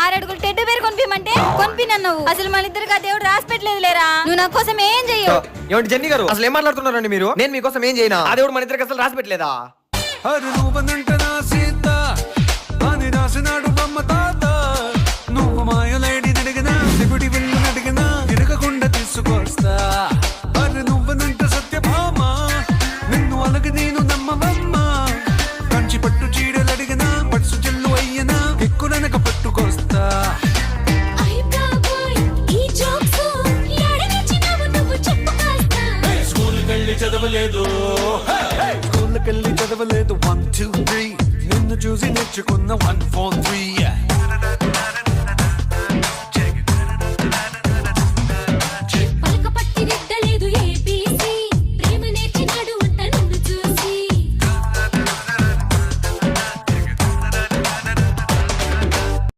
6 అడుగులు టెడ్డు పేరు కొనిపిమంటే కొనిపినన్నావు. అసలు మన ఇద్దరికి ఆ దేవుడు రాసి పెట్టలేదు లేరా. నువ్వు నా కోసం ఏం చెయ్యవు. ఏమండి జెన్నీ గారు, అసలు ఏం మాట్లాడుతున్నారండి మీరు? నేను మీకోసం ఏం చేయనా? ఆ దేవుడు మన ఇద్దరికి అసలు రాసి పెట్టలేదా? నువ్వు మాయలైడి అడిగినా దిగుడి వెళ్ళి అడిగినా తిరగకుండా తీసుకొస్తా. అరే నువ్వనంట సత్యభామ, నిన్ను అలగ నేను నమ్మవమ్మా. కంచి పట్టు చీడలు అడిగినా పట్సు చెల్లు అయ్యనా ఎక్కులనక పట్టుకొస్తా. స్కూల్కెళ్ళి చదవలేదు 1 2 3 నిన్ను చూసి నేర్చుకున్న 1 4 3